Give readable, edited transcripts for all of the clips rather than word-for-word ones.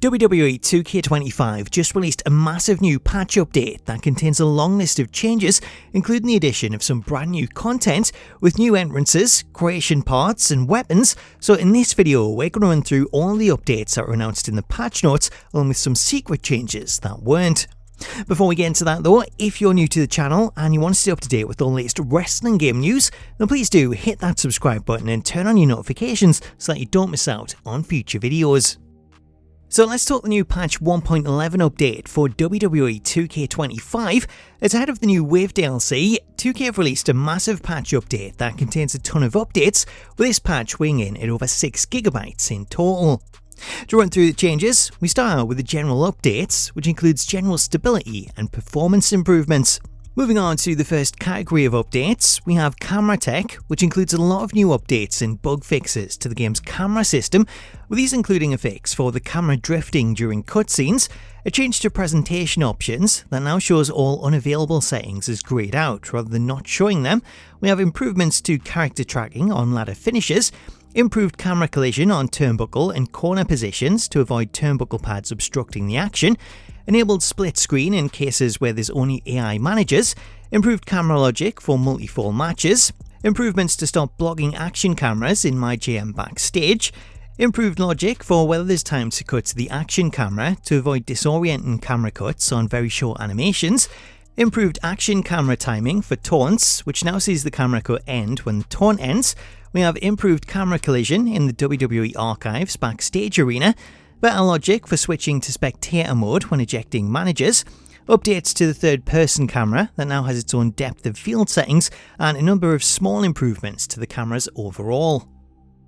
WWE 2K25 just released a massive new patch update that contains a long list of changes, including the addition of some brand new content with new entrances, creation parts and weapons. So in this video we're going to run through all the updates that were announced in the patch notes, along with some secret changes that weren't. Before we get into that though, if you're new to the channel and you want to stay up to date with all the latest wrestling game news, then please do hit that subscribe button and turn on your notifications so that you don't miss out on future videos. So let's talk the new patch 1.11 update for WWE 2K25. As ahead of the new Wave DLC, 2K have released a massive patch update that contains a ton of updates, with this patch weighing in at over 6GB in total. To run through the changes, we start out with the general updates, which includes general stability and performance improvements. Moving on to the first category of updates, we have camera tech, which includes a lot of new updates and bug fixes to the game's camera system, with these including a fix for the camera drifting during cutscenes, a change to presentation options that now shows all unavailable settings as grayed out rather than not showing them. We have improvements to character tracking on ladder finishes, improved camera collision on turnbuckle and corner positions to avoid turnbuckle pads obstructing the action, enabled split screen in cases where there's only AI managers, improved camera logic for multi-fall matches, improvements to stop blocking action cameras in MyGM backstage, improved logic for whether there's time to cut to the action camera to avoid disorienting camera cuts on very short animations, improved action camera timing for taunts, which now sees the camera cut end when the taunt ends. We have improved camera collision in the WWE Archives backstage arena, better logic for switching to spectator mode when ejecting managers, updates to the third-person camera that now has its own depth of field settings, and a number of small improvements to the cameras overall.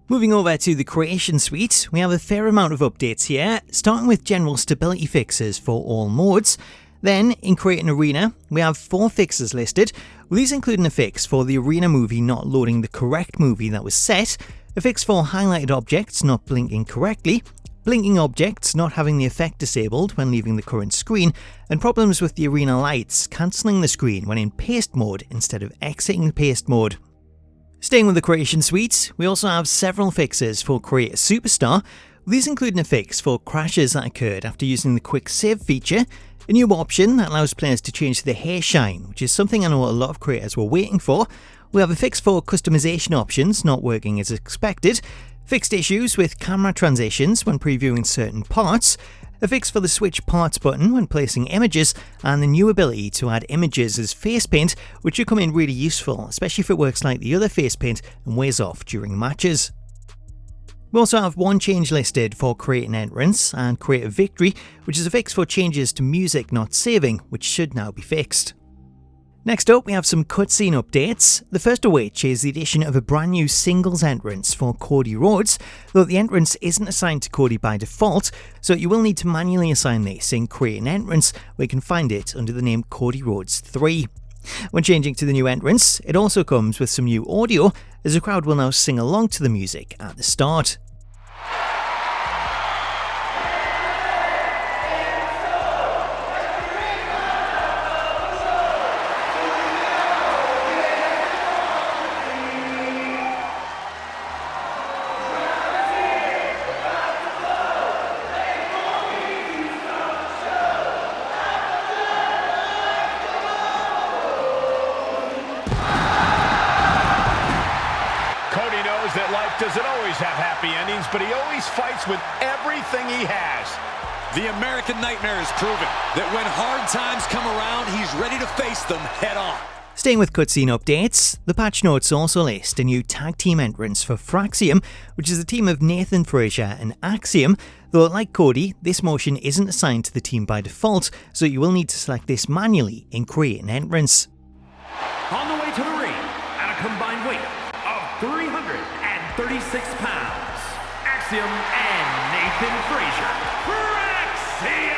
Moving over to the creation suite, we have a fair amount of updates here, starting with general stability fixes for all modes. Then, in Create an Arena, we have 4 fixes listed, with these including a fix for the arena movie not loading the correct movie that was set, a fix for highlighted objects not blinking correctly, blinking objects not having the effect disabled when leaving the current screen, and problems with the arena lights cancelling the screen when in paste mode instead of exiting paste mode. Staying with the creation suite, we also have several fixes for Create a Superstar, these including a fix for crashes that occurred after using the quick save feature, a new option that allows players to change the hair shine, which is something I know a lot of creators were waiting for. We have a fix for customization options not working as expected, fixed issues with camera transitions when previewing certain parts, a fix for the switch parts button when placing images, and the new ability to add images as face paint, which should come in really useful, especially if it works like the other face paint and wears off during matches. We also have one change listed for Create an Entrance and Create a Victory, which is a fix for changes to music not saving, which should now be fixed. Next up, we have some cutscene updates, the first of which is the addition of a brand new singles entrance for Cody Rhodes, though the entrance isn't assigned to Cody by default, so you will need to manually assign this in Create an Entrance, where you can find it under the name Cody Rhodes 3. When changing to the new entrance, it also comes with some new audio, as the crowd will now sing along to the music at the start. That life doesn't always have happy endings, but he always fights with everything he has. The American Nightmare has proven that when hard times come around, he's ready to face them head on. Staying with cutscene updates, the patch notes also list a new tag team entrance for Fraxiom, which is a team of Nathan, Frazer and Axiom, though like Cody, this motion isn't assigned to the team by default, so you will need to select this manually in Create an Entrance. On the way to the ring, at a combined weight of 336 pounds, Axiom and Nathan Frazer. Fraxiom!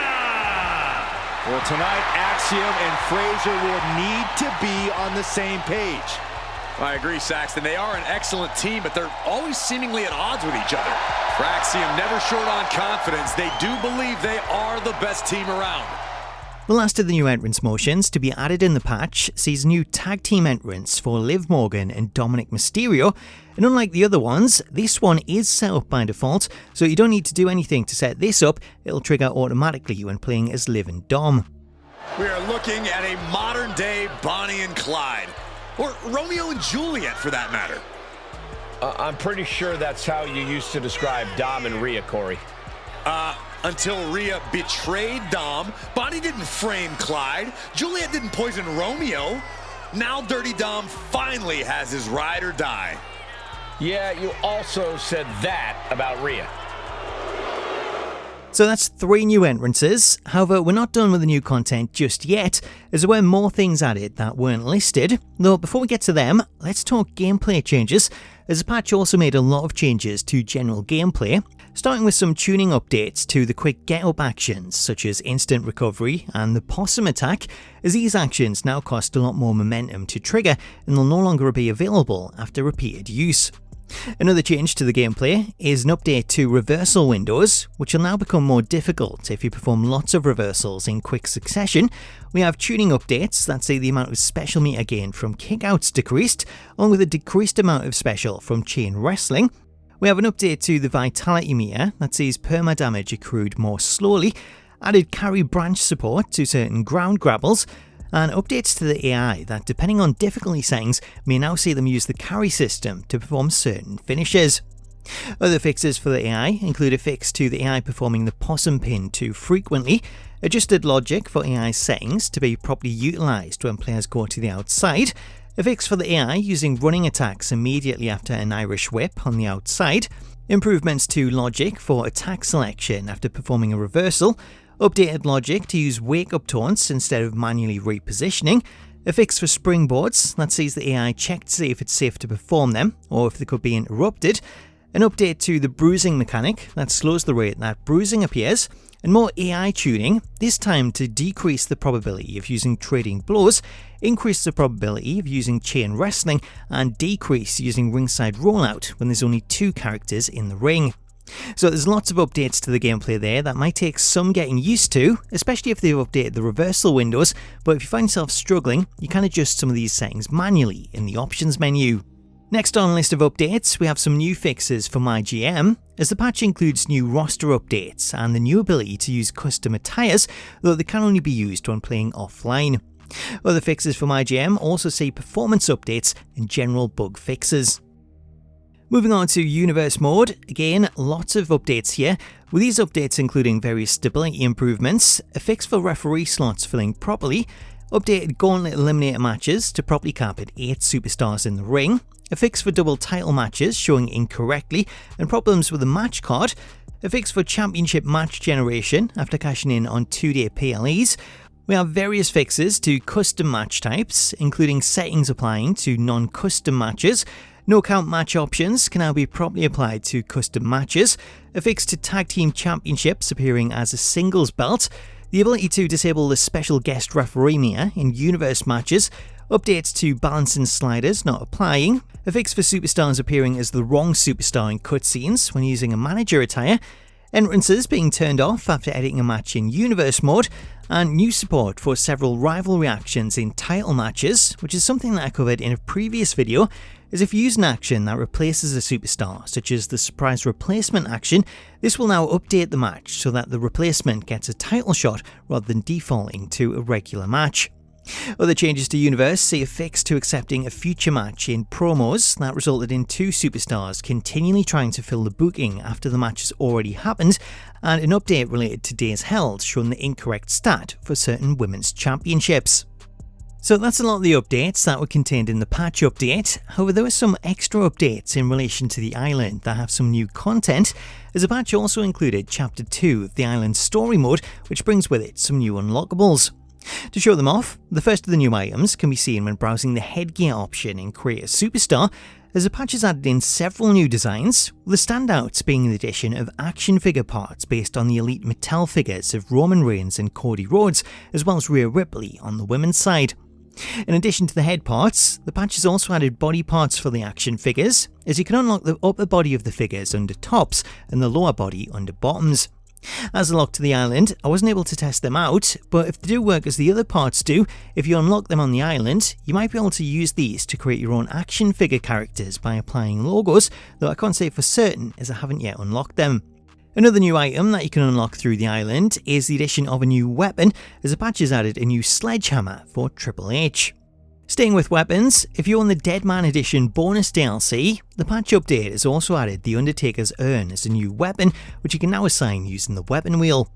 Well, tonight, Axiom and Frazer will need to be on the same page. I agree, Saxton. They are an excellent team, but they're always seemingly at odds with each other. Fraxiom never short on confidence. They do believe they are the best team around. The last of the new entrance motions to be added in the patch sees new tag team entrants for Liv Morgan and Dominik Mysterio, and unlike the other ones, this one is set up by default, so you don't need to do anything to set this up, it'll trigger automatically when playing as Liv and Dom. We are looking at a modern-day Bonnie and Clyde, or Romeo and Juliet for that matter. I'm pretty sure that's how you used to describe Dom and Rhea, Corey. Until Rhea betrayed Dom, Bonnie didn't frame Clyde, Juliet didn't poison Romeo. Now Dirty Dom finally has his ride or die. Yeah, you also said that about Rhea. So that's 3 new entrances. However, we're not done with the new content just yet, as there were more things added that weren't listed. Though before we get to them, let's talk gameplay changes, as the patch also made a lot of changes to general gameplay, starting with some tuning updates to the quick get-up actions such as instant recovery and the possum attack, as these actions now cost a lot more momentum to trigger and they'll no longer be available after repeated use. Another change to the gameplay is an update to reversal windows, which will now become more difficult if you perform lots of reversals in quick succession. We have tuning updates that see the amount of special meter gained from kickouts decreased, along with a decreased amount of special from chain wrestling. We have an update to the vitality meter that sees perma damage accrued more slowly, added carry branch support to certain ground grabbles, and updates to the AI that, depending on difficulty settings, may now see them use the carry system to perform certain finishes. Other fixes for the AI include a fix to the AI performing the possum pin too frequently, adjusted logic for AI settings to be properly utilised when players go to the outside, a fix for the AI using running attacks immediately after an Irish whip on the outside, improvements to logic for attack selection after performing a reversal, updated logic to use wake-up taunts instead of manually repositioning, a fix for springboards that sees the AI check to see if it's safe to perform them or if they could be interrupted, an update to the bruising mechanic that slows the rate that bruising appears, and more AI tuning, this time to decrease the probability of using trading blows, increase the probability of using chain wrestling, and decrease using ringside rollout when there's only 2 characters in the ring. So there's lots of updates to the gameplay there that might take some getting used to, especially if they've updated the reversal windows, but if you find yourself struggling, you can adjust some of these settings manually in the options menu. Next on the list of updates, we have some new fixes for MyGM, as the patch includes new roster updates and the new ability to use custom attires, though they can only be used when playing offline. Other fixes for MyGM also see performance updates and general bug fixes. Moving on to Universe Mode, again, lots of updates here, with these updates including various stability improvements, a fix for referee slots filling properly, updated Gauntlet Eliminator matches to properly cap at 8 superstars in the ring, a fix for double title matches showing incorrectly and problems with the match card, a fix for championship match generation after cashing in on 2-day PLEs. We have various fixes to custom match types, including settings applying to non-custom matches. No count match options can now be properly applied to custom matches, a fix to tag team championships appearing as a singles belt, the ability to disable the special guest referee meter in universe matches, updates to balancing sliders not applying, a fix for superstars appearing as the wrong superstar in cutscenes when using a manager attire, entrances being turned off after editing a match in Universe Mode, and new support for several rivalry actions in title matches, which is something that I covered in a previous video, as if you use an action that replaces a superstar, such as the surprise replacement action, this will now update the match so that the replacement gets a title shot rather than defaulting to a regular match. Other changes to Universe see a fix to accepting a future match in promos that resulted in 2 superstars continually trying to fill the booking after the match has already happened, and an update related to days held showing the incorrect stat for certain women's championships. So that's a lot of the updates that were contained in the patch update. However, there were some extra updates in relation to the island that have some new content, as the patch also included Chapter 2 of the island story mode, which brings with it some new unlockables. To show them off, the first of the new items can be seen when browsing the headgear option in Create a Superstar, as the patch has added in several new designs, with the standouts being the addition of action figure parts based on the Elite Mattel figures of Roman Reigns and Cody Rhodes, as well as Rhea Ripley on the women's side. In addition to the head parts, the patch has also added body parts for the action figures, as you can unlock the upper body of the figures under tops and the lower body under bottoms. As unlocked to the island, I wasn't able to test them out, but if they do work as the other parts do, if you unlock them on the island, you might be able to use these to create your own action figure characters by applying logos, though I can't say for certain as I haven't yet unlocked them. Another new item that you can unlock through the island is the addition of a new weapon, as a patch has added a new sledgehammer for Triple H. Staying with weapons, if you own the Deadman Edition bonus DLC, the patch update has also added the Undertaker's urn as a new weapon, which you can now assign using the weapon wheel.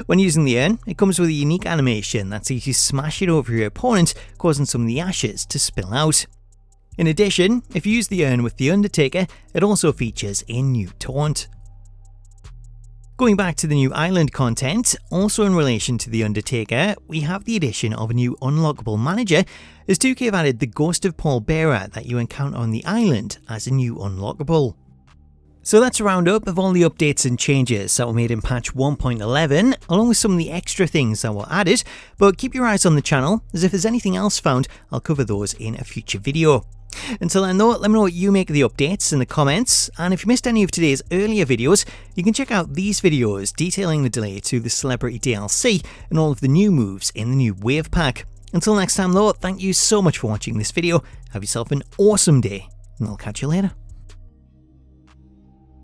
When using the urn, it comes with a unique animation that sees you smash it over your opponent, causing some of the ashes to spill out. In addition, if you use the urn with the Undertaker, it also features a new taunt. Going back to the new island content, also in relation to The Undertaker, we have the addition of a new unlockable manager, as 2K have added the Ghost of Paul Bearer that you encounter on the island as a new unlockable. So that's a roundup of all the updates and changes that were made in patch 1.11, along with some of the extra things that were added, but keep your eyes on the channel, as if there's anything else found, I'll cover those in a future video. Until then though, let me know what you make of the updates in the comments, and if you missed any of today's earlier videos, you can check out these videos detailing the delay to the Celebrity DLC and all of the new moves in the new Wave Pack. Until next time though, thank you so much for watching this video, have yourself an awesome day, and I'll catch you later.